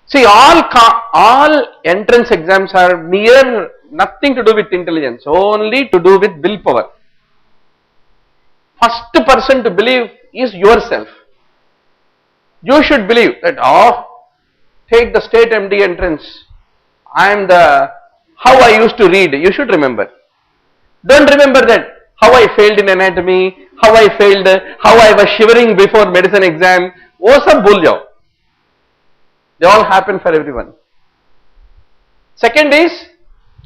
See, all entrance exams are mere nothing to do with intelligence, only to do with willpower. First person to believe is yourself. You should believe that, take the state MD entrance. I am how I used to read. You should remember. Don't remember that how I failed in anatomy, how I failed, how I was shivering before medicine exam. वो सब भूल जाओ. They all happen for everyone. Second is,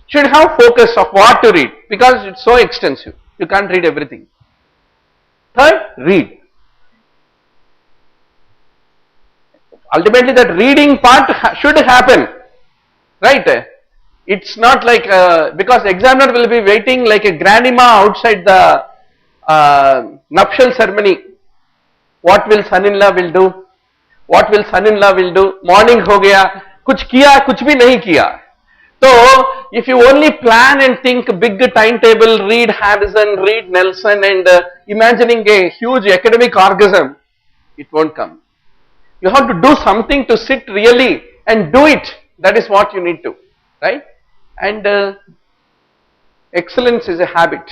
should have focus of what to read because it's so extensive. You can't read everything. Third, read. Ultimately, that reading part should happen, right? It's not like because examiner will be waiting like a grandma outside the nuptial ceremony. What will son-in-law will do? What will son-in-law will do? Morning हो गया, कुछ किया, कुछ भी नहीं किया. So, if you only plan and think big timetable, read Harrison, read Nelson, and imagining a huge academic orgasm, it won't come. You have to do something to sit really and do it. That is what you need to, right? And excellence is a habit.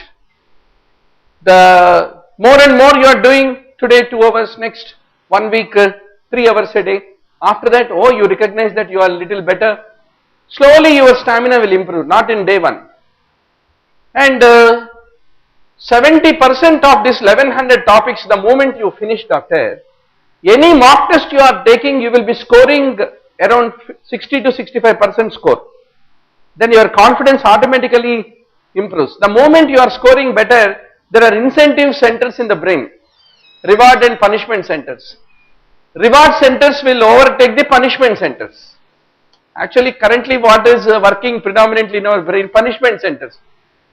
The more and more you are doing, today 2 hours, next 1 week 3 hours a day. After that, you recognize that you are a little better. Slowly your stamina will improve, not in day 1. And 70% of this 1100 topics, the moment you finish, doctor, any mock test you are taking, you will be scoring around 60 to 65% score. Then your confidence automatically improves. The moment you are scoring better, there are incentive centers in the brain, reward and punishment centers. Reward centers will overtake the punishment centers. Actually, currently what is working predominantly in our brain? Punishment centers.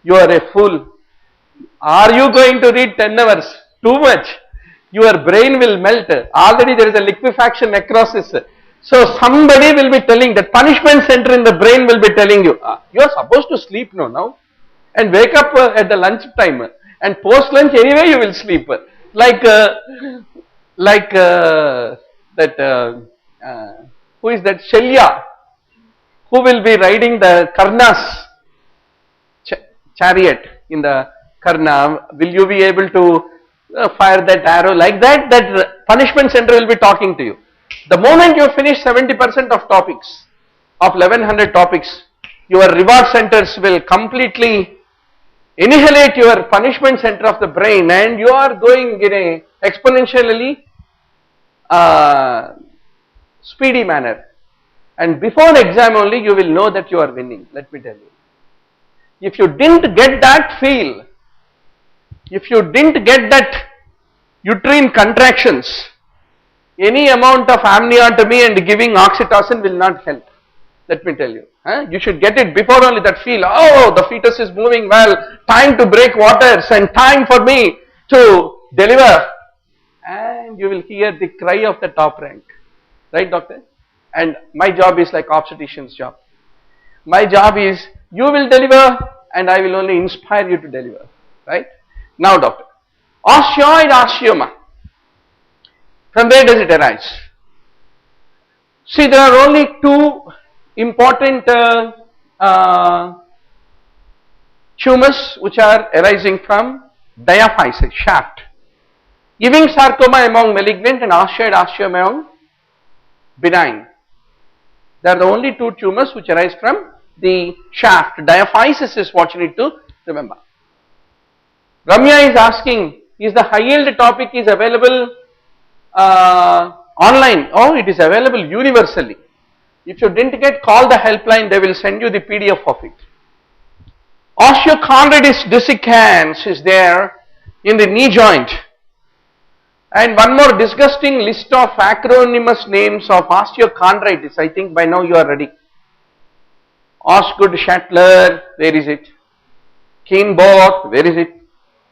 You are a fool. Are you going to read 10 hours? Too much. Your brain will melt. Already there is a liquefaction necrosis. So somebody will be telling, that punishment center in the brain will be telling you, you are supposed to sleep now and wake up at the lunch time, and post lunch anyway you will sleep. Like who is that? Shalya, who will be riding the Karna's chariot in the Karna. Will you be able to fire that arrow like that? That punishment center will be talking to you. The moment you finish 70% of topics, of 1100 topics, your reward centers will completely annihilate your punishment center of the brain, and you are going in a exponentially speedy manner. And before exam only you will know that you are winning, let me tell you. If you didn't get that feel, if you didn't get that uterine contractions, any amount of amniotomy and giving oxytocin will not help. Let me tell you. You should get it before only, that feel, the fetus is moving well, time to break waters and time for me to deliver. And you will hear the cry of the top rank. Right, doctor? And my job is like obstetrician's job. My job is, you will deliver and I will only inspire you to deliver. Right? Now, doctor, osteoid osteoma. From where does it arise? See, there are only 2 important tumors which are arising from diaphysis, shaft. Ewing sarcoma among malignant and osteoid osteoma among benign. They are the only 2 tumors which arise from the shaft. Diaphysis is what you need to remember. Ramya is asking, is the high yield topic is available online? It is available universally. If you didn't get, call the helpline, they will send you the PDF of it. Osteochondritis dissecans is there in the knee joint. And one more disgusting list of acronymous names of osteochondritis. I think by now you are ready. Osgood-Schattler, where is it? Kienbock, where is it?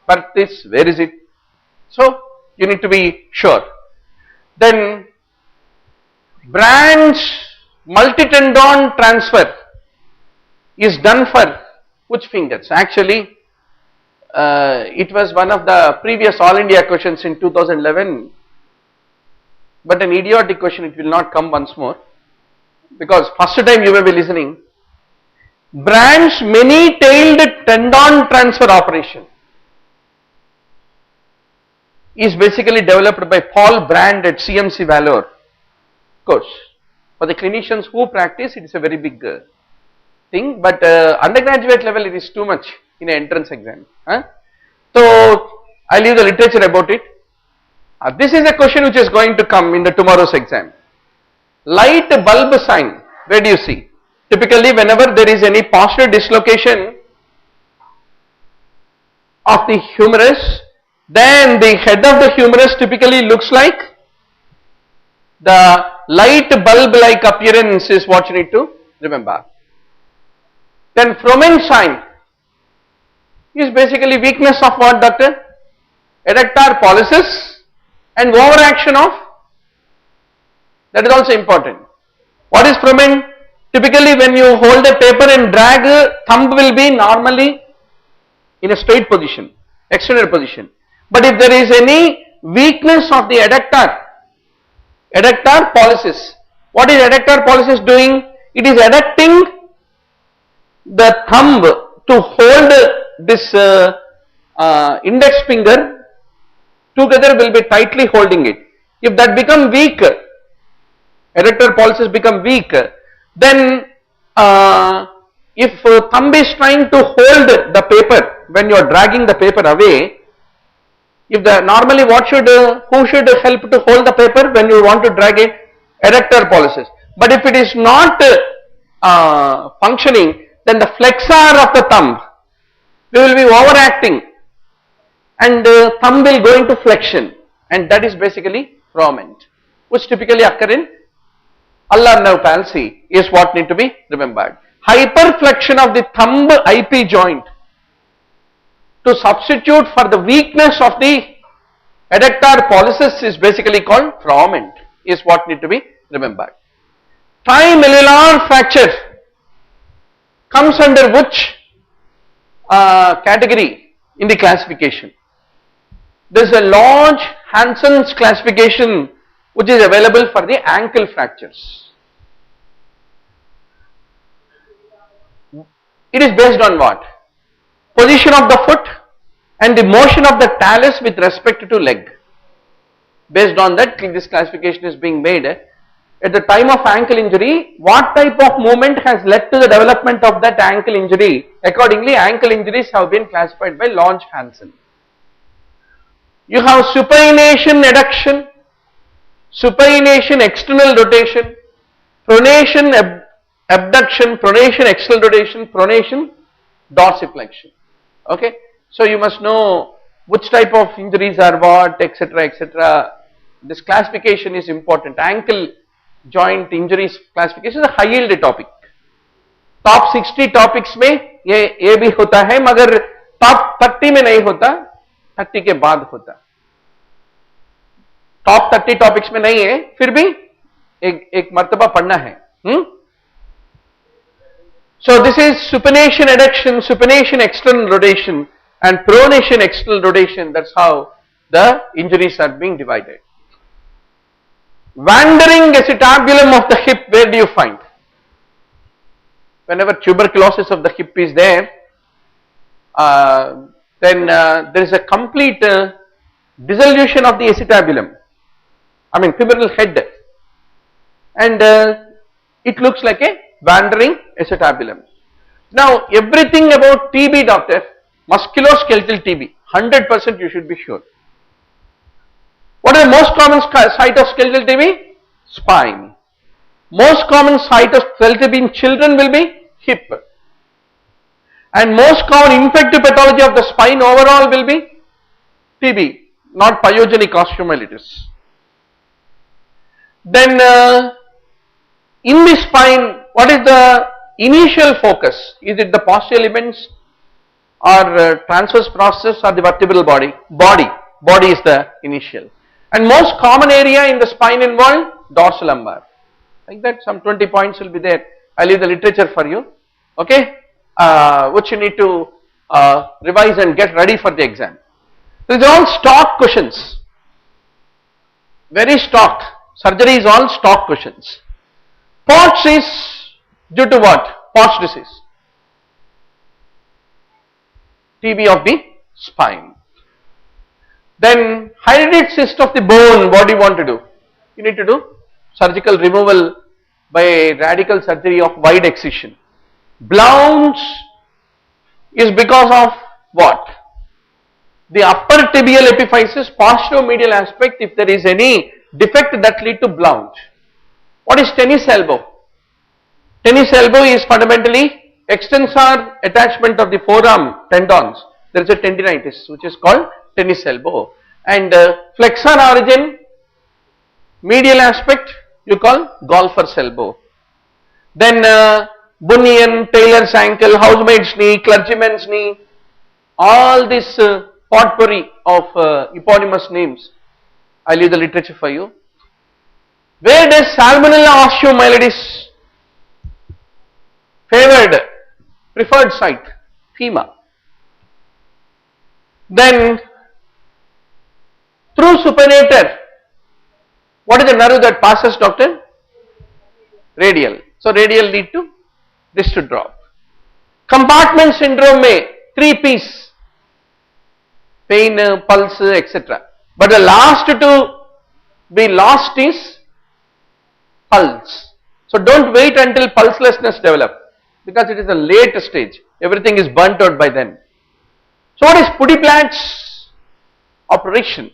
Pertis, where is it? So, you need to be sure. Then, branch multitendon transfer is done for which fingers? Actually, it was one of the previous All India questions in 2011, but an idiotic question, it will not come once more. because first time you may be listening. Brandt's many-tailed tendon transfer operation is basically developed by Paul Brandt at CMC Valour. Of course, for the clinicians who practice, it is a very big thing, but undergraduate level it is too much in an entrance exam. So, I leave the literature about it. This is a question which is going to come in the tomorrow's exam. Light bulb sign, where do you see? Typically, whenever there is any posterior dislocation of the humerus, then the head of the humerus typically looks like the light bulb like appearance is what you need to remember. Then Froment sign is basically weakness of what, doctor? Adductor pollicis and overaction of, that is also important. What is Froment? Typically when you hold the paper and drag, thumb will be normally in a straight position, extended position. But if there is any weakness of the adductor pollicis, what is adductor pollicis doing? It is adducting the thumb to hold this index finger together, will be tightly holding it. If that become weak, adductor pollicis become weak, then if thumb is trying to hold the paper when you are dragging the paper away, if the normally what should who should help to hold the paper when you want to drag it? Adductor pollicis. But if it is not functioning, then the flexor of the thumb will be overacting and thumb will go into flexion, and that is basically Froment, which typically occur in ulnar nerve palsy is what need to be remembered. Hyperflexion of the thumb IP joint to substitute for the weakness of the adductor pollicis is basically called Froment, is what need to be remembered. Trimellular fracture comes under which category in the classification? There is a large Hansen's classification which is available for the ankle fractures. It is based on what? Position of the foot and the motion of the talus with respect to leg. Based on that, this classification is being made. At the time of ankle injury, what type of movement has led to the development of that ankle injury? Accordingly, ankle injuries have been classified by Lodge Hansen. You have supination adduction, supination external rotation, pronation abduction, pronation external rotation, pronation dorsiflexion. Okay, so you must know which type of injuries are what, etc., etc. This classification is important. Ankle joint injuries classification is a high yield topic. Top 60 topics में ये भी होता है, मगर top 30 में नहीं होता, 30 के बाद होता. Top 30 topics में नहीं है, फिर भी एक मर्तबा पढ़ना है. So this is supination adduction, supination external rotation and pronation external rotation. That's how the injuries are being divided. Wandering acetabulum of the hip, where do you find? Whenever tuberculosis of the hip is there, then there is a complete dissolution of the acetabulum, I mean femoral head, and it looks like a wandering acetabulum. Now everything about TB, doctor, musculoskeletal TB, 100% you should be sure. What is the most common site of skeletal TB? Spine. Most common site of skeletal TB in children will be hip. And most common infective pathology of the spine overall will be TB, not pyogenic osteomyelitis. Then in the spine, what is the initial focus? Is it the posterior elements or transverse process or the vertebral body? Body is the initial. And most common area in the spine involved dorsalumbar. Like that, some 20 points will be there. I leave the literature for you, okay, which you need to revise and get ready for the exam. These are all stock questions, very stock. Surgery is all stock questions. POTS is due to what? POTS disease. TB of the spine. Then hydatid cyst of the bone, what do you want to do? You need to do surgical removal by radical surgery of wide excision. Blount is because of what? The upper tibial epiphysis, posteromedial aspect, if there is any defect that lead to blount. What is tennis elbow? Tennis elbow is fundamentally extensor attachment of the forearm tendons. There is a tendinitis which is called tennis elbow. And flexor origin, medial aspect, you call golfer's elbow. Then bunion, tailor's ankle, housemaid's knee, clergyman's knee, all this potpourri of eponymous names. I leave the literature for you. Where does salmonella osteomyelitis favored preferred site? Femur. Then through supinator, what is the nerve that passes, doctor? Radial. So radial lead to wrist drop. Compartment syndrome may 3 P's, pain, pulse, etc. But the last to be lost is pulse. So don't wait until pulselessness develop, because it is a late stage. Everything is burnt out by then. So what is Pudiplat's operation?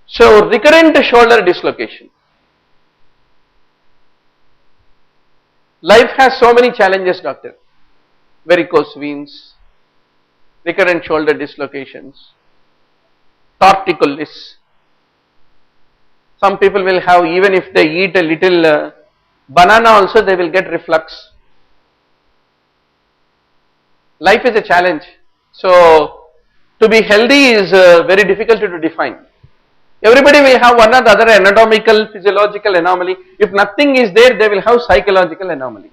So recurrent shoulder dislocation. Life has so many challenges, doctor. Varicose veins, recurrent shoulder dislocations, torticollis. Some people will have, even if they eat a little banana also, they will get reflux. Life is a challenge. So to be healthy is very difficult to define. Everybody will have one or the other anatomical, physiological anomaly. If nothing is there, they will have psychological anomaly.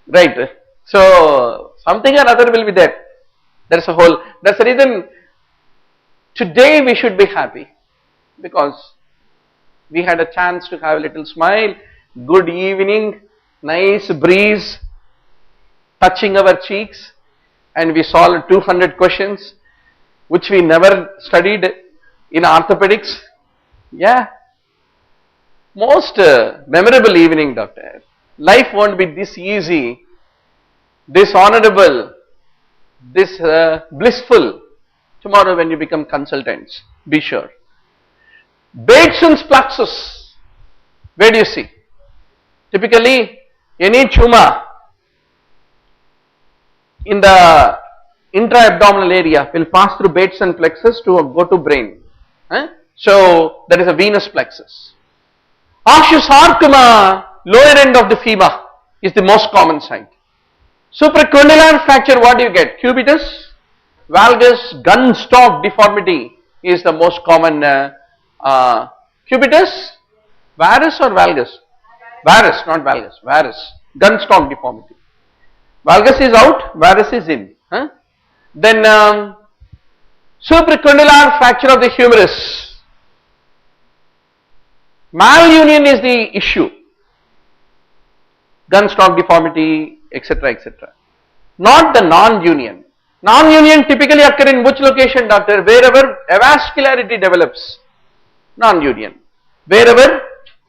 Right. So something or other will be there. That's a whole, that's the reason today we should be happy, because we had a chance to have a little smile, good evening, nice breeze touching our cheeks, and we solved 200 questions which we never studied in orthopedics. Yeah, most memorable evening, doctor. Life won't be this easy, this honorable, this blissful tomorrow when you become consultants, be sure. Bateson's plexus, where do you see? Typically any tumor in the intra-abdominal area will pass through Bateson plexus to go to brain. So there is a venous plexus. Osteosarcoma, lower end of the femur, is the most common site. Supracondylar fracture, what do you get? Cubitus, valgus, gun stock deformity is the most common. Cubitus, varus or valgus? Varus, not valgus, varus, gun stock deformity. Valgus is out, varus is in. Then supracondylar fracture of the humerus. Malunion is the issue. Gun stock deformity, etc., etc. Not the non-union. Non-union typically occur in which location, doctor? Wherever avascularity develops. Non-union. Wherever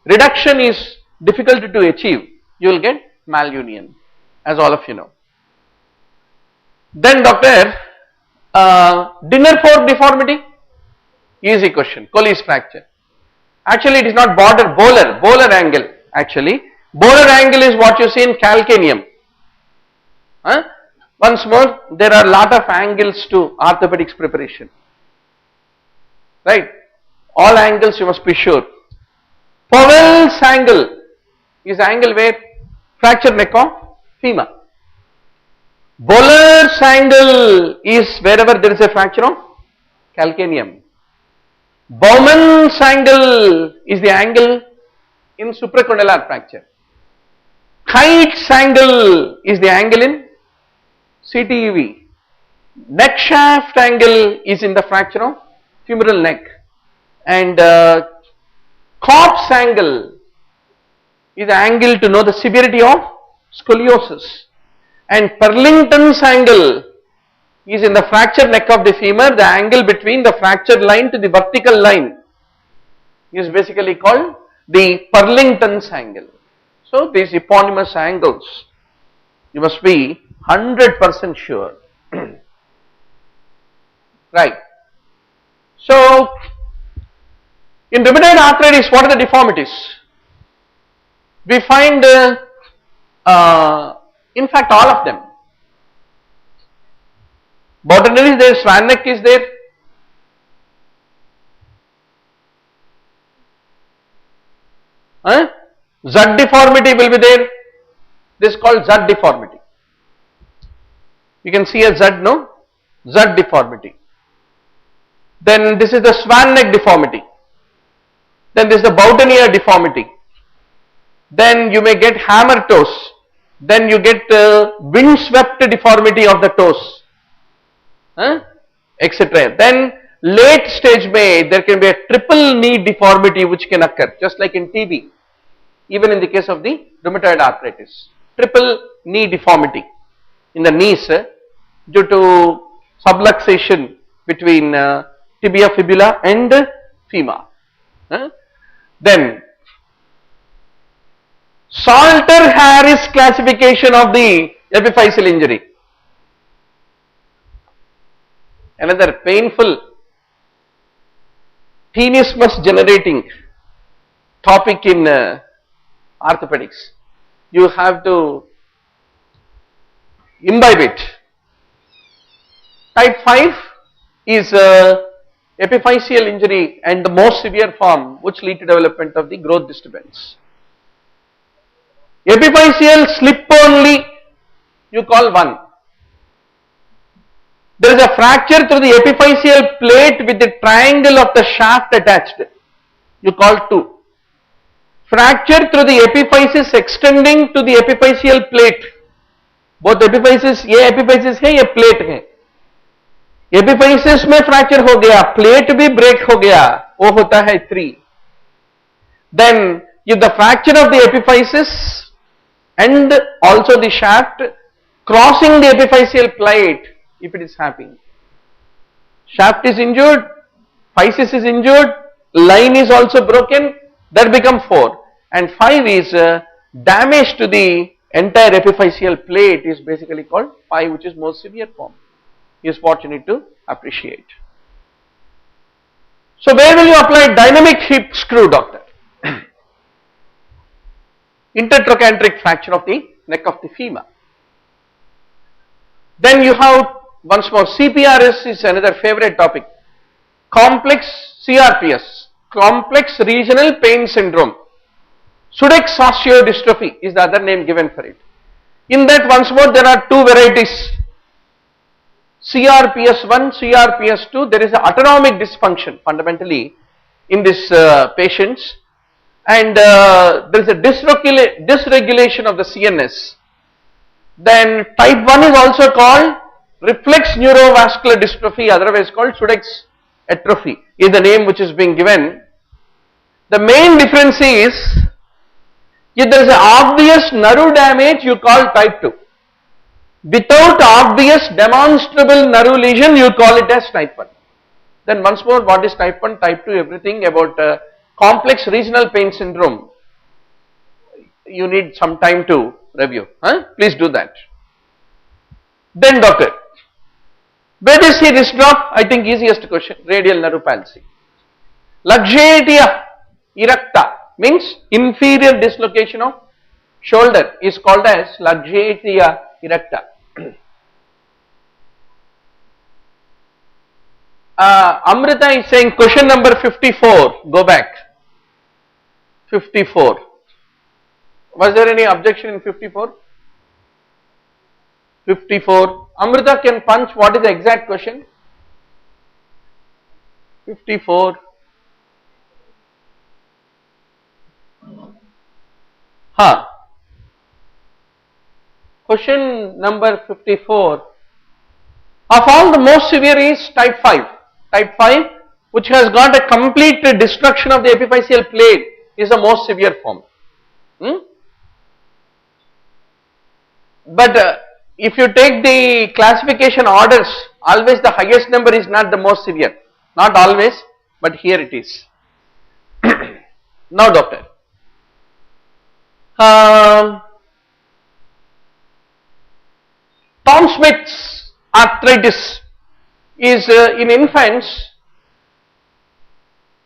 reduction is difficult to achieve, you will get malunion, as all of you know. Then, doctor, dinner fork deformity, easy question. Colles fracture. Actually, it is not border, bowler angle. Actually, bowler angle is what you see in calcaneum. Once more, there are lot of angles to orthopedics preparation. Right? All angles you must be sure. Powell's angle is angle where fracture neck of femur. Bowler's angle is wherever there is a fracture of calcaneum. Bowman's angle is the angle in supracondylar fracture. Kite's angle is the angle in CTEV. Neck shaft angle is in the fracture of femoral neck. And Kopp's angle is the angle to know the severity of scoliosis, and Purlington's angle is in the fractured neck of the femur. The angle between the fractured line to the vertical line is basically called the Purlington's angle. So these eponymous angles, you must be 100% sure. Right. So in rheumatoid arthritis, what are the deformities? We find in fact all of them. Bottomary is there, swan neck is there. Z deformity will be there. This is called Z deformity. You can see a Z, no? Z deformity. Then this is the swan neck deformity. Then this is the boutonniere deformity. Then you may get hammer toes. Then you get windswept deformity of the toes, etc. Then late stage there can be a triple knee deformity which can occur, just like in TB, even in the case of the rheumatoid arthritis. Triple knee deformity in the knees due to subluxation between tibia fibula and femur. Then Salter-Harris classification of the epiphyseal injury. Another painful, tenesmus generating topic in orthopedics. You have to imbibe it. Type 5 is epiphyseal injury and the most severe form which lead to development of the growth disturbance. Epiphyseal slip only, you call 1. There is a fracture through the epiphyseal plate with the triangle of the shaft attached, you call 2. Fracture through the epiphysis extending to the epiphyseal plate, both epiphysis, ये epiphysis है, ये plate है. Epiphysis में fracture हो गया, plate भी break हो गया, वो होता है 3. Then if the fracture of the epiphysis and also the shaft crossing the epiphyseal plate, if it is happening, shaft is injured, physis is injured, line is also broken, that become 4, and 5 is damage to the entire epiphyseal plate is basically called 5, which is most severe form, is what you need to appreciate. So where will you apply dynamic hip screw, doctor? Intertrochanteric fracture of the neck of the femur. Then you have once more CPRS is another favorite topic. Complex CRPS, complex regional pain syndrome. Sudex osteodystrophy is the other name given for it. In that once more there are two varieties. CRPS1, CRPS2, there is an autonomic dysfunction fundamentally in these patients. And there is a dysregulation of the CNS. Then type 1 is also called reflex neurovascular dystrophy, otherwise called Sudex atrophy, is the name which is being given. The main difference is, if there is an obvious nerve damage, you call type 2. Without obvious demonstrable nerve lesion, you call it as type 1. Then once more, what is type 1, type 2, everything about complex regional pain syndrome, you need some time to review. Please do that. Then doctor, where do you see this drop? I think easiest question, radial nerve palsy. Luxatia erecta means inferior dislocation of shoulder is called as Luxatia erecta. Amrita is saying question number 54, go back. 54. Was there any objection in 54? 54. Amrita can punch what is the exact question? 54. Question number 54. Of all, the most severe is type 5. Type 5, which has got a complete destruction of the epiphyseal plate, is the most severe form. But if you take the classification orders, always the highest number is not the most severe. Not always, but here it is. Now doctor, Tom Smith's arthritis is in infants.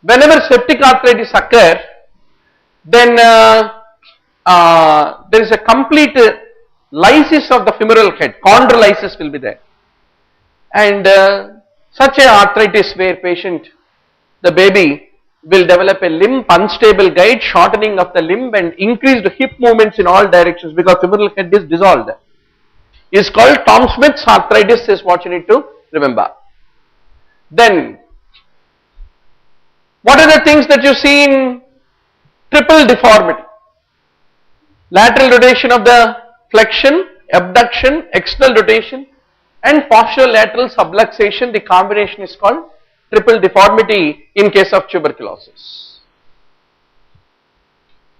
Whenever septic arthritis occur, then there is a complete lysis of the femoral head, chondrolysis will be there, and such a arthritis where patient, the baby will develop a limb unstable gait, shortening of the limb and increased hip movements in all directions because femoral head is dissolved, is called Tom Smith's arthritis, is what you need to remember. Then what are the things that you see in triple deformity? Lateral rotation of the flexion, abduction, external rotation and posterolateral subluxation. The combination is called triple deformity in case of tuberculosis.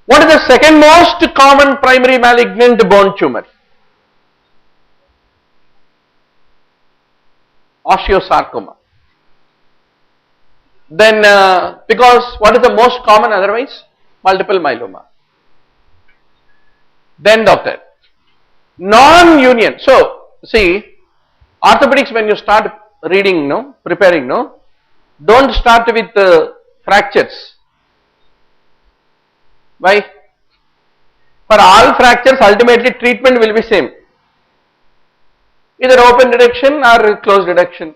What is the second most common primary malignant bone tumor? Osteosarcoma. Then because what is the most common otherwise? Multiple myeloma. Then doctor, non-union. So see, orthopedics, when you start reading, preparing, don't start with fractures. Why? For all fractures, ultimately treatment will be same. Either open reduction or closed reduction,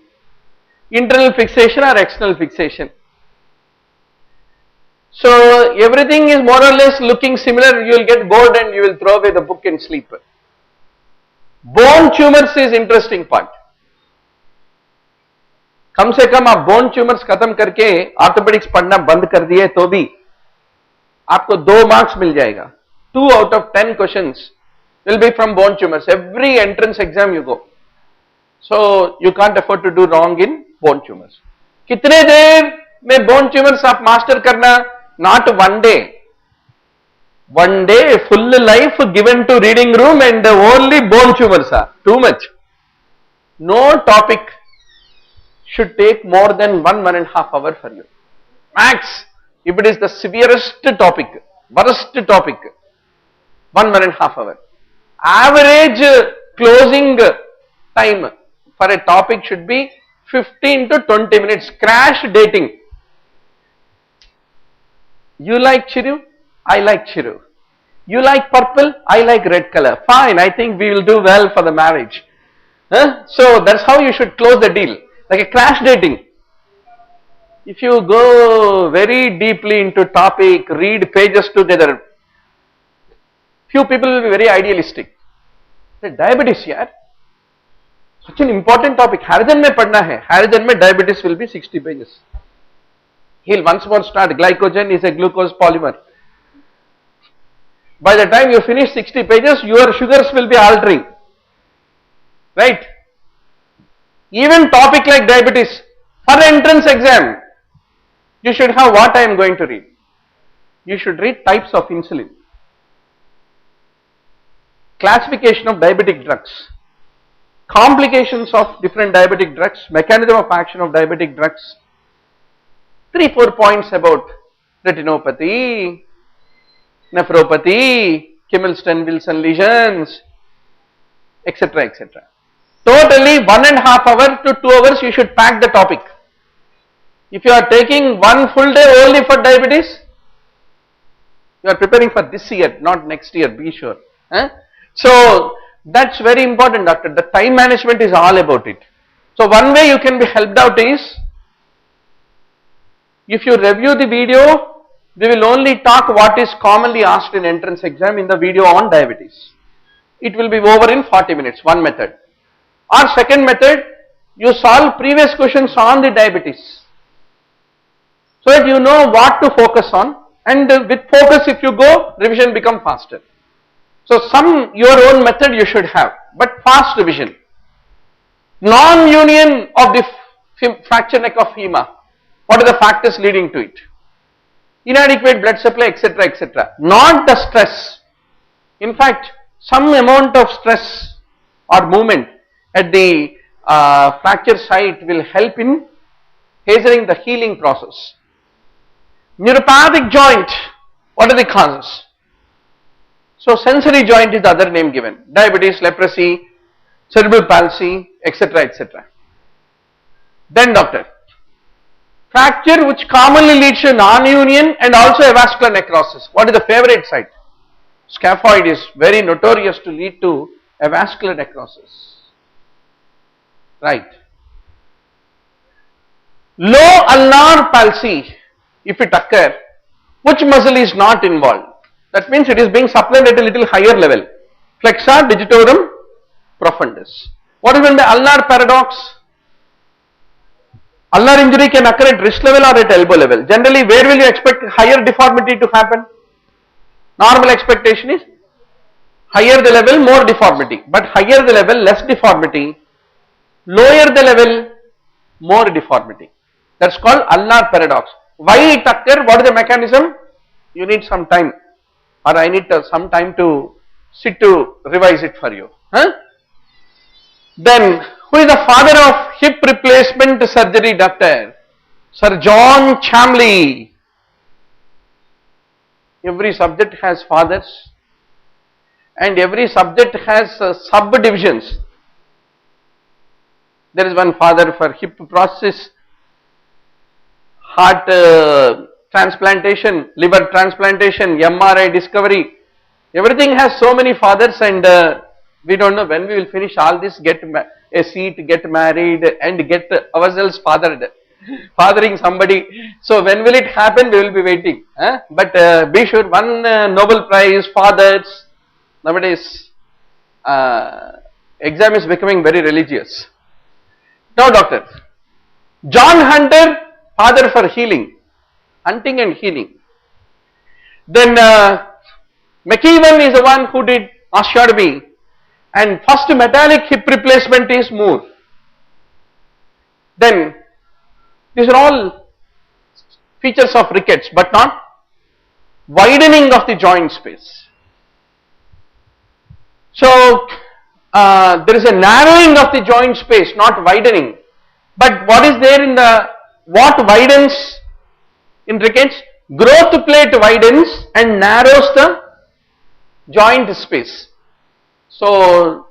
internal fixation or external fixation. So everything is more or less looking similar. You will get bored and you will throw away the book and sleep. Bone tumors is interesting part. कम से कम आप bone tumours खत्म करके orthopaedics पढ़ना बंद कर दिए तो भी आपको 2 मार्क्स मिल जाएगा. 2 out of 10 questions will be from bone tumors. Every entrance exam you go. So you can't afford to do wrong in bone tumors. कितने देर में bone tumors आप मास्टर करना? Not one day. One day, full life given to reading room and only bone tumors are too much. No topic should take more than 1.5 hours for you. Max, if it is the severest topic, worst topic, 1.5 hours. Average closing time for a topic should be 15 to 20 minutes. Crash dating. You like chiru? I like chiru. You like purple? I like red color. Fine, I think we will do well for the marriage. So that's how you should close the deal. Like a crash dating. If you go very deeply into topic, read pages together, few people will be very idealistic. Say, diabetes, yaar. Such an important topic. Hydrogen mein padna hai. Hydrogen mein diabetes will be 60 pages. He'll once more start. Glycogen is a glucose polymer. By the time you finish 60 pages, your sugars will be altering. Right? Even topic like diabetes, for entrance exam, you should have what I am going to read. You should read types of insulin, classification of diabetic drugs, complications of different diabetic drugs, mechanism of action of diabetic drugs, 3-4 points about retinopathy, nephropathy, Kimmel-Stone-Wilson lesions, etc., etc. Totally 1.5 hours to 2 hours you should pack the topic. If you are taking one full day only for diabetes, you are preparing for this year, not next year, be sure. So that's very important, doctor. The time management is all about it. So one way you can be helped out is, if you review the video, we will only talk what is commonly asked in entrance exam in the video on diabetes. It will be over in 40 minutes, one method. Or second method, you solve previous questions on the diabetes, so that you know what to focus on, and with focus if you go, revision become faster. So your own method you should have, but fast revision. Non-union of the fracture neck of HEMA. What are the factors leading to it? inadequate blood supply, etc., etc. Not the stress. In fact, some amount of stress or movement at the fracture site will help in hastening the healing process. Neuropathic joint, what are the causes? So sensory joint is the other name given. Diabetes, leprosy, cerebral palsy, etc., etc. Then doctor, fracture which commonly leads to non-union and also avascular necrosis. What is the favorite site? Scaphoid is very notorious to lead to avascular necrosis. Right. Low ulnar palsy, if it occur, which muscle is not involved? That means it is being supplied at a little higher level. Flexor digitorum profundus. What is meant by ulnar paradox? Ulnar injury can occur at wrist level or at elbow level. Generally, where will you expect higher deformity to happen? Normal expectation is higher the level, more deformity. But higher the level, less deformity. Lower the level, more deformity. That's called ulnar paradox. Why it occur? What is the mechanism? You need some time, or I need some time to sit to revise it for you. Then, who is the father of hip replacement surgery, doctor? Sir John Chamley. Every subject has fathers and every subject has subdivisions. There is one father for hip prosthesis, heart transplantation, liver transplantation, MRI discovery. Everything has so many fathers, and we don't know when we will finish all this, get a seat, get married and get ourselves fathering somebody. So when will it happen? We will be waiting. But be sure, one Nobel Prize, fathers. Nowadays exam is becoming very religious. Now doctor, John Hunter, father for healing, hunting and healing. Then McEwen is the one who did osteotomy, and first metallic hip replacement is Moore. Then these are all features of rickets, but not widening of the joint space. So there is a narrowing of the joint space, not widening. But what is there in what widens in rickets? Growth plate widens and narrows the joint space. So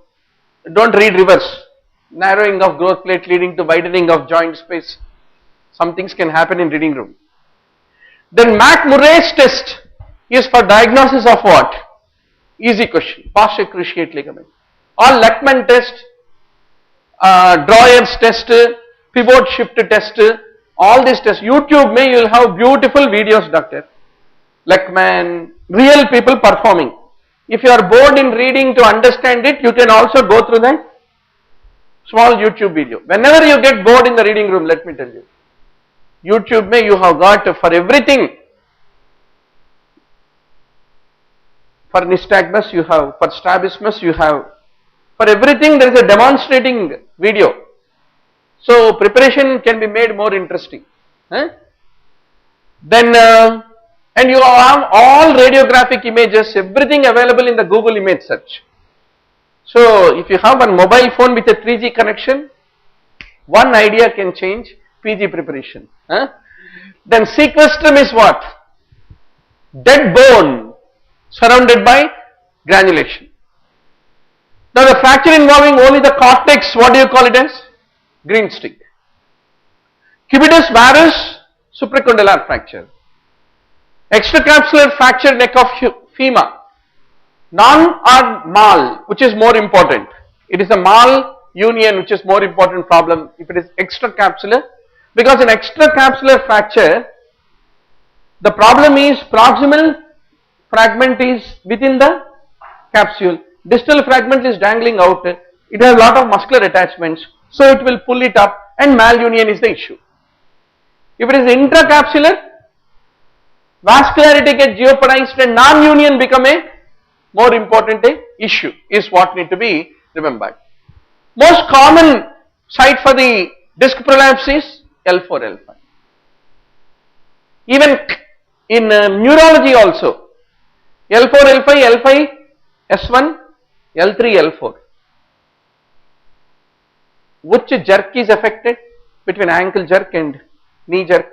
don't read reverse. Narrowing of growth plate leading to widening of joint space. Some things can happen in reading room. Then McMurray's test is for diagnosis of what? Easy question. Posterior cruciate ligament. Or Lachman test, Drawer's test, pivot shift test, all these tests. YouTube may you will have beautiful videos, doctor. Lachman, real people performing. If you are bored in reading to understand it, you can also go through that small YouTube video. Whenever you get bored in the reading room, let me tell you, YouTube may you have got for everything. For nystagmus you have, for strabismus you have, for everything there is a demonstrating video. So preparation can be made more interesting. Then and you have all radiographic images, everything available in the Google image search. So if you have one mobile phone with a 3G connection, one idea can change PG preparation. Then sequestrum is what? Dead bone surrounded by granulation. Now the fracture involving only the cortex, what do you call it as? Green stick. Cubitus varus, supracondylar fracture. Extracapsular fracture neck of femur. Non or mal, which is more important? It is a mal union which is more important problem if it is extracapsular, because in extracapsular fracture the problem is proximal fragment is within the capsule, distal fragment is dangling out, it has a lot of muscular attachments, so it will pull it up and malunion is the issue. If it is intracapsular, vascularity gets jeopardized and non-union become a more important issue is what need to be remembered. Most common site for the disc prolapse is L4, L5. Even in neurology also, L4, L5, L5, S1, L3, L4. Which jerk is affected between ankle jerk and knee jerk?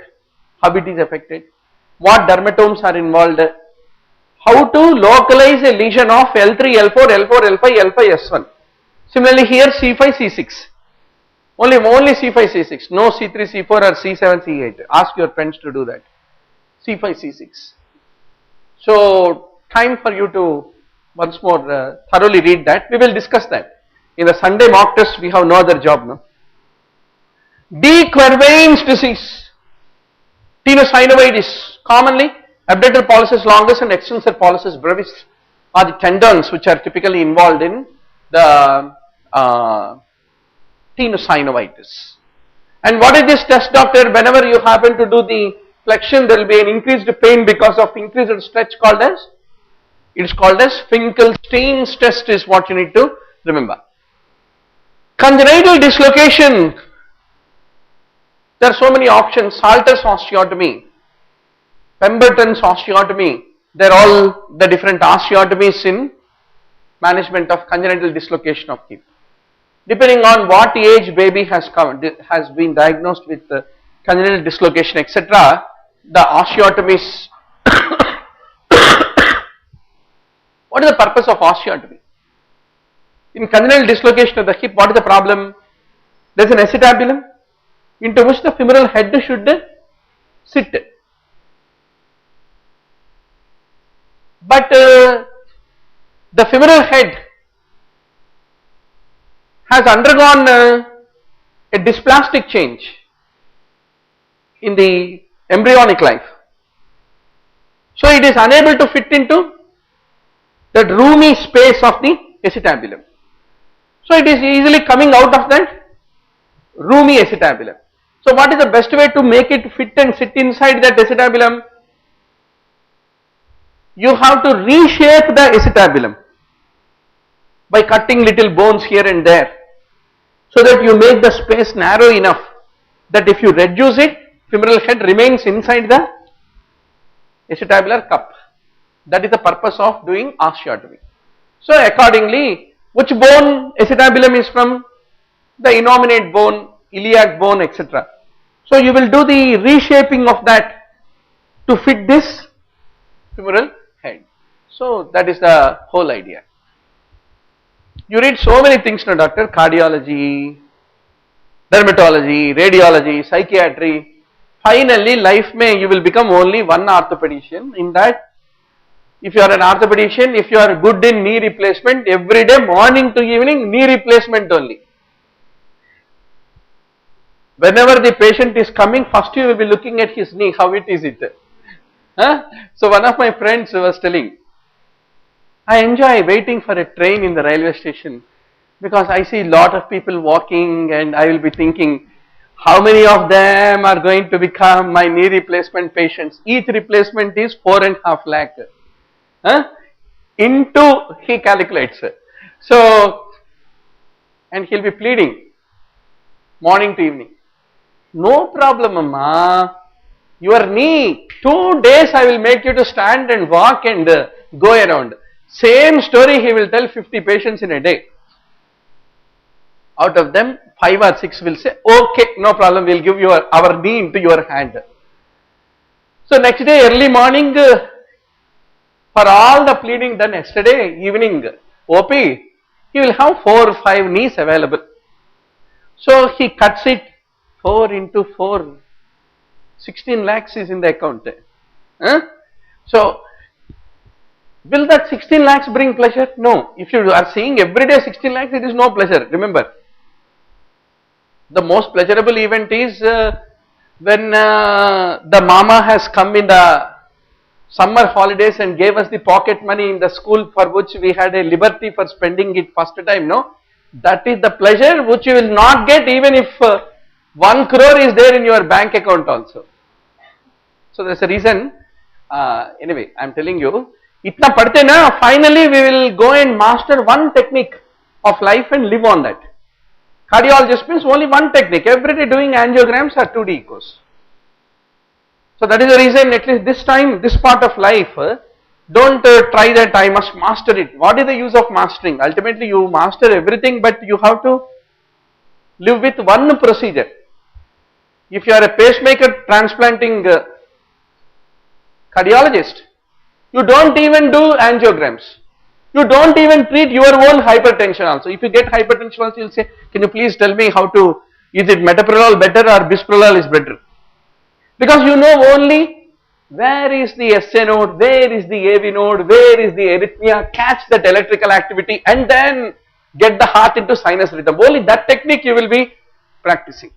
How it is affected? What dermatomes are involved? How to localize a lesion of L3, L4, L4, L5, L5, S1. Similarly here C5, C6. Only C5, C6. No C3, C4 or C7, C8. Ask your friends to do that. C5, C6. So time for you to once more thoroughly read that. We will discuss that. In the Sunday mock test, we have no other job, no? D. Quervain's disease, tenosynovitis, commonly abductor pollicis longus and extensor pollicis brevis are the tendons which are typically involved in the tenosynovitis. And what is this test, doctor? Whenever you happen to do the flexion, there will be an increased pain because of increased stretch called as, it is called as Finkelstein's test is what you need to remember. Congenital dislocation, there are so many options. Salter's osteotomy, Pemberton's osteotomy, they are all the different osteotomies in management of congenital dislocation of hip. Depending on what age baby has been diagnosed with congenital dislocation, etc., the osteotomies. What is the purpose of osteotomy? In congenital dislocation of the hip, what is the problem? There is an acetabulum into which the femoral head should sit. But the femoral head has undergone a dysplastic change in the embryonic life. So it is unable to fit into that roomy space of the acetabulum. So it is easily coming out of that roomy acetabulum. So what is the best way to make it fit and sit inside that acetabulum? You have to reshape the acetabulum by cutting little bones here and there, so that you make the space narrow enough that if you reduce it, femoral head remains inside the acetabular cup. That is the purpose of doing osteotomy. So accordingly, which bone acetabulum is from? The innominate bone, iliac bone, etc. So you will do the reshaping of that to fit this femoral head. So that is the whole idea. You read so many things now, doctor: cardiology, dermatology, radiology, psychiatry. Finally, life may you will become only one orthopedician. In that, if you are an orthopedician, if you are good in knee replacement, every day morning to evening knee replacement only. Whenever the patient is coming, first you will be looking at his knee, how it is it. So one of my friends was telling, I enjoy waiting for a train in the railway station because I see a lot of people walking and I will be thinking, how many of them are going to become my knee replacement patients? Each replacement is 4.5 lakh. Into he calculates. So, and he'll be pleading morning to evening. No problem, Amma. Your knee, 2 days I will make you to stand and walk and go around. Same story he will tell 50 patients in a day. Out of them, 5 or 6 will say, okay, no problem, we will give you our knee into your hand. So next day, early morning, for all the pleading done yesterday evening, OP, he will have 4 or 5 knees available. So he cuts it 4 into 4, 16 lakhs is in the account. So, will that 16 lakhs bring pleasure? No. If you are seeing every day 16 lakhs, it is no pleasure. Remember, the most pleasurable event is when the mama has come in the summer holidays and gave us the pocket money in the school for which we had a liberty for spending it first time, no? That is the pleasure which you will not get even if 1 crore is there in your bank account also. So there is a reason. Anyway, I am telling you, itna padte na, finally we will go and master one technique of life and live on that. Cardiologist means only one technique. Every day doing angiograms or 2D echoes. So that is the reason, at least this time, this part of life, don't try that I must master it. What is the use of mastering? Ultimately you master everything, but you have to live with one procedure. If you are a pacemaker transplanting cardiologist, you don't even do angiograms. You don't even treat your own hypertension also. If you get hypertension also, you'll say, can you please tell me how to, is it metoprolol better or bisoprolol is better? Because you know only where is the SA node, where is the AV node, where is the arrhythmia, catch that electrical activity and then get the heart into sinus rhythm. Only that technique you will be practicing.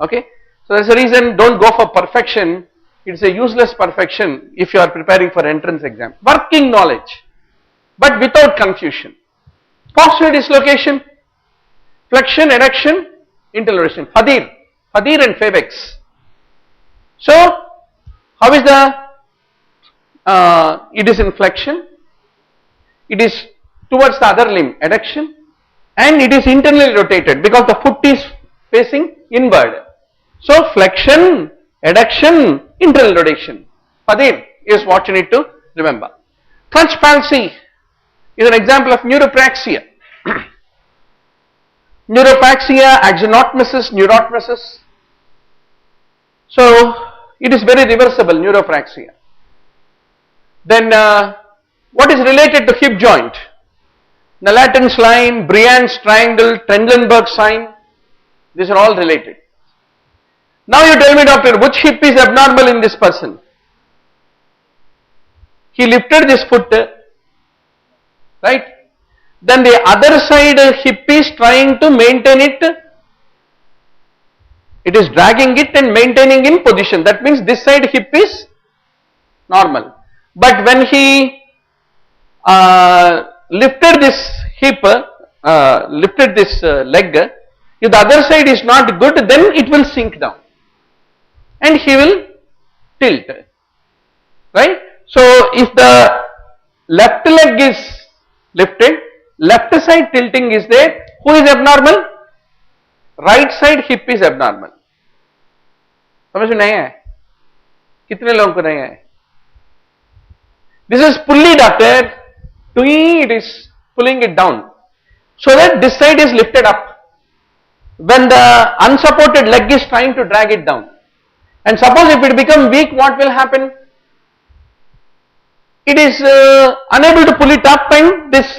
Okay. So that's the reason, don't go for perfection. It's a useless perfection if you are preparing for entrance exam. Working knowledge, but without confusion. Posterior dislocation, flexion, adduction, internal rotation. Fadir and Fabex. So, how is the, it is in flexion, it is towards the other limb, adduction, and it is internally rotated because the foot is facing inward. So, flexion, adduction, internal rotation. Fadir is what you need to remember. Clutch palsy is an example of neuropraxia. Neuropraxia, axonotmesis, neurotmesis. So, it is very reversible, neuropraxia. Then, what is related to hip joint? Nelaton's line, Briand's triangle, Trendelenburg sign, these are all related. Now you tell me, doctor, which hip is abnormal in this person? He lifted this foot, right? Then the other side hip is trying to maintain it. It is dragging it and maintaining in position. That means this side hip is normal. But when he lifted this hip, lifted this leg, if the other side is not good, then it will sink down and he will tilt, right? So if the left leg is lifted, left side tilting is there, who is abnormal? Right side hip is abnormal. समझ में नहीं है? कितने लोगों को नहीं है? This is pulley, doctor. It is pulling it down so that this side is lifted up when the unsupported leg is trying to drag it down. And suppose if it becomes weak, what will happen? It is unable to pull it up and this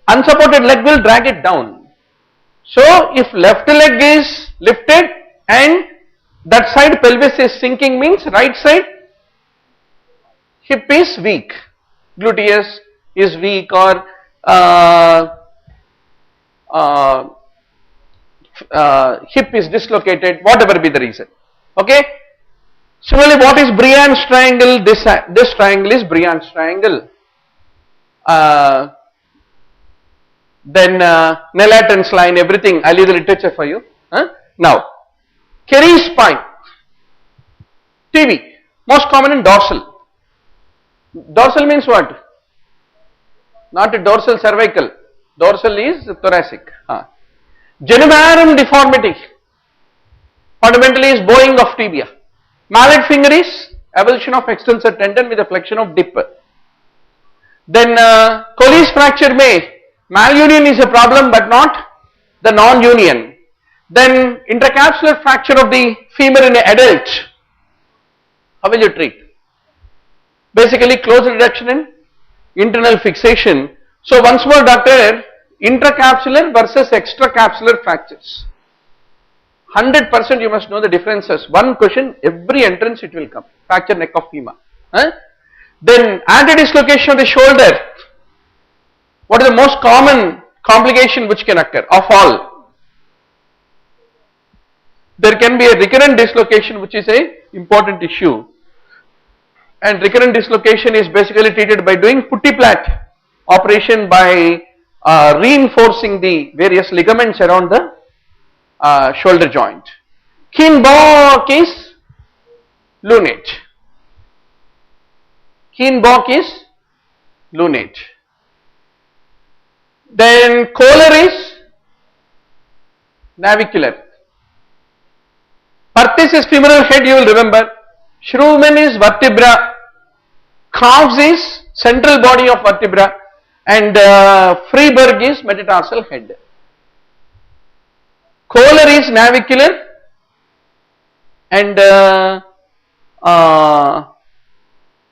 unsupported leg will drag it down. So if left leg is lifted and that side pelvis is sinking, means right side hip is weak, gluteus is weak, or hip is dislocated, whatever be the reason. Okay. Similarly, what is Briand's triangle? This triangle is Briand's triangle. Then Nelaton's line, everything. I'll leave the literature for you. Now, Kerry's spine, TB, most common in dorsal. Dorsal means what? Not a dorsal cervical. Dorsal is thoracic. Genuvarum deformity, fundamentally is bowing of tibia. Mallet finger is avulsion of extensor tendon with a flexion of dip. Then Colles fracture malunion is a problem but not the non-union. Then intercapsular fracture of the femur in an adult. How will you treat? Basically close reduction and internal fixation. So once more, doctor, intracapsular versus extracapsular fractures. 100% you must know the differences. One question, every entrance it will come. Fracture neck of femur. Then antidislocation of the shoulder. What is the most common complication which can occur of all? There can be a recurrent dislocation, which is a important issue. And recurrent dislocation is basically treated by doing putty plat operation by reinforcing the various ligaments around the shoulder joint. Kienbock is lunate. Kienbock is lunate. Then Kohler is navicular. Perthes is femoral head, you will remember. Shrumen is vertebra, calves is central body of vertebra, and Freiberg is metatarsal head. Kohler is navicular, and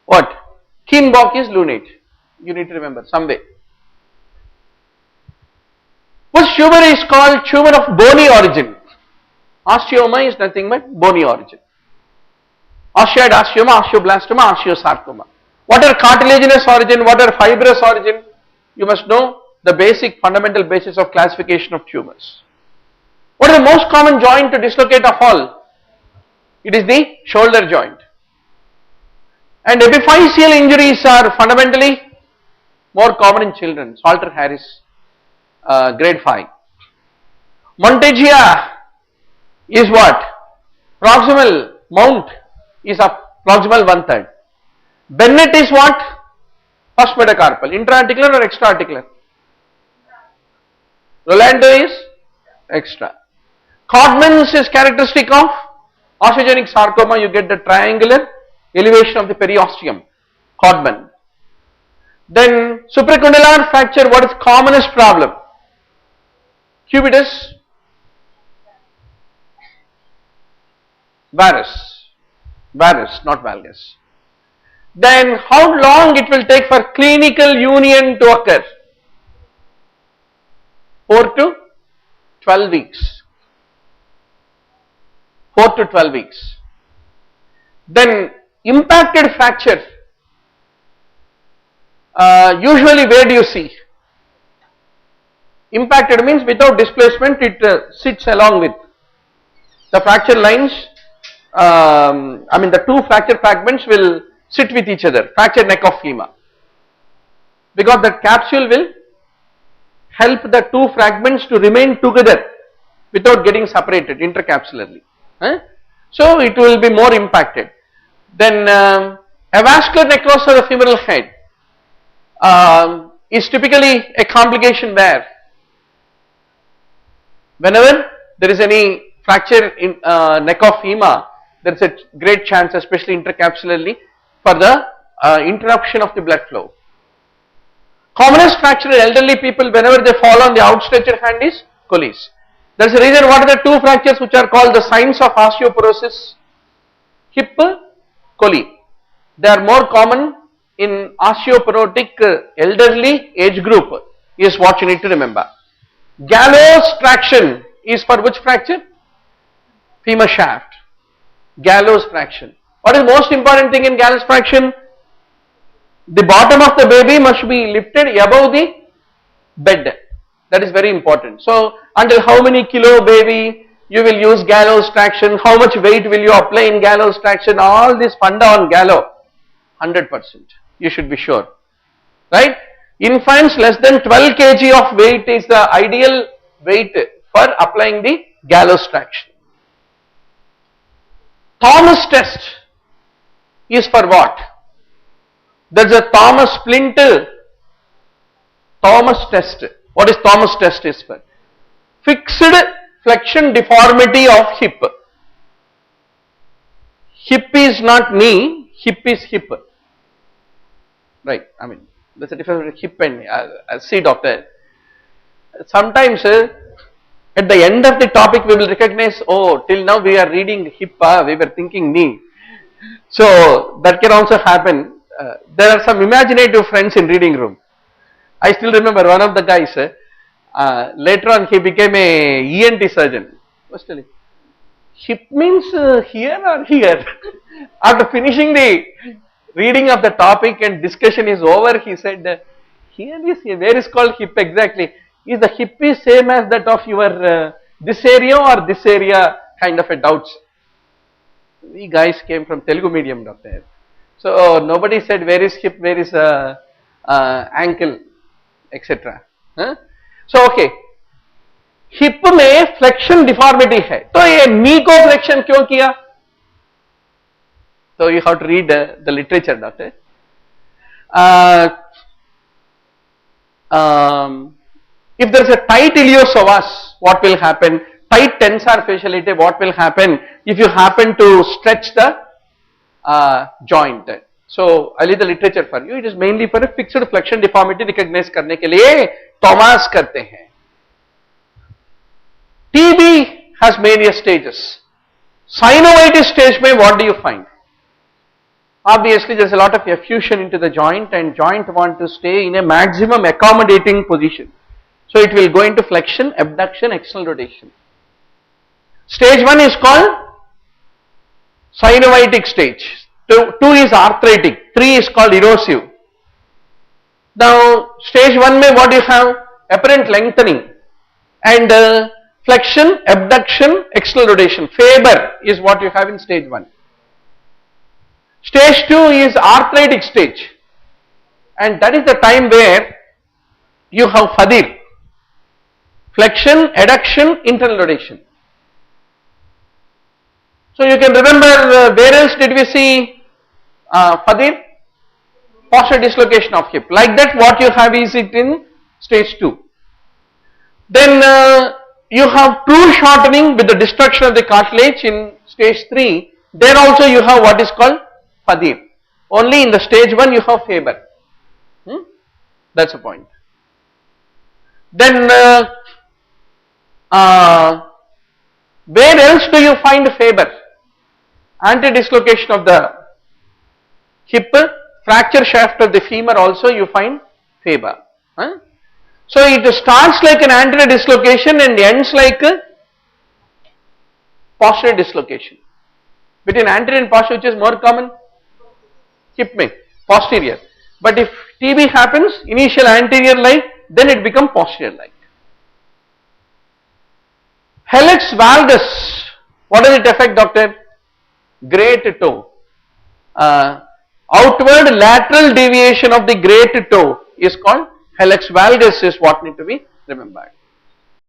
what? Kienbock is lunate. You need to remember some way. Which tumor is called tumor of bony origin? Osteoma is nothing but bony origin. Osteoid osteoma, osteoblastoma, osteosarcoma. What are cartilaginous origin? What are fibrous origin? You must know the basic fundamental basis of classification of tumors. What is the most common joint to dislocate of all? It is the shoulder joint. And epiphyseal injuries are fundamentally more common in children. Salter Harris, grade 5. Monteggia is what? Proximal mount is up proximal 1/3. Bennett is what? First metacarpal. Intra-articular or extra-articular? Rolando is extra. Codman's is characteristic of osteogenic sarcoma. You get the triangular elevation of the periosteum. Codman. Then supracondylar fracture. What is commonest problem? Cubitus varus, not valgus. Then how long it will take for clinical union to occur? 4 to 12 weeks. 4 to 12 weeks. Then impacted fracture. Usually where do you see? Impacted means without displacement, it sits along with the fracture lines. The two fracture fragments will sit with each other, fracture neck of femur, because the capsule will help the two fragments to remain together without getting separated intercapsularly. So it will be more impacted. Then avascular necrosis of the femoral head is typically a complication where whenever there is any fracture in neck of femur, there is a great chance, especially intercapsularly, for the interruption of the blood flow. Commonest fracture in elderly people whenever they fall on the outstretched hand is Colles. There is a reason. What are the two fractures which are called the signs of osteoporosis? Hip, Colles. They are more common in osteoporotic elderly age group is what you need to remember. Gallows traction is for which fracture? Femur shaft. Gallows traction. What is most important thing in gallows traction? The bottom of the baby must be lifted above the bed. That is very important. So until how many kilo baby you will use gallows traction, how much weight will you apply in gallows traction, all this funda on gallows, 100%. You should be sure. Right? Infants less than 12 kg of weight is the ideal weight for applying the gallows traction. Thomas test is for what? There is a Thomas splint. Thomas test. What is Thomas test is for? Fixed flexion deformity of hip. Hip is not knee, hip is hip. Right, there is a difference between hip and see doctor. Sometimes at the end of the topic we will recognize, oh, till now we are reading hip, we were thinking knee. So that can also happen. There are some imaginative friends in reading room. I still remember one of the guys, later on he became a ENT surgeon. Was telling, hip means here or here? After finishing the reading of the topic and discussion is over, he said, here is, where is called hip exactly? Is the hip is same as that of your this area or this area, kind of a doubts. We guys came from Telugu medium, doctor. So nobody said where is hip, where is ankle, etc. So okay, hip में flexion deformity है, तो ये knee को flexion क्यों किया? So you have to read the literature, doctor. If there is a tight iliopsoas, what will happen? Tight tensor fasciality, what will happen? If you happen to stretch the joint. So I leave the literature for you. It is mainly for a fixed flexion deformity recognize करने के लिए Thomas करते हैं. TB has various stages. Synovitis stage में what do you find? Obviously there is a lot of effusion into the joint and joint want to stay in a maximum accommodating position. So it will go into flexion, abduction, external rotation. Stage 1 is called synovitic stage. 2 is arthritic, 3 is called erosive. Now stage 1 mein what you have? Apparent lengthening and flexion, abduction, external rotation. Faber is what you have in stage 1. Stage 2 is arthritic stage and that is the time where you have fadir. Flexion, adduction, internal rotation. So you can remember where else did we see fadir? Posterior dislocation of hip. Like that what you have is it in stage 2. Then you have true shortening with the destruction of the cartilage in stage 3. There also you have what is called fadir. Only in the stage 1 you have faber. That's the point. Then where else do you find faber? Anti-dislocation of the hip, fracture shaft of the femur also you find faber. So it starts like an anterior dislocation and ends like a posterior dislocation. Between anterior and posterior which is more common? Hip mein, posterior. But if TB happens, initial anterior like, then it becomes posterior like. Hallux valgus, what does it affect, doctor? Great toe. Outward lateral deviation of the great toe is called hallux valgus is what need to be remembered.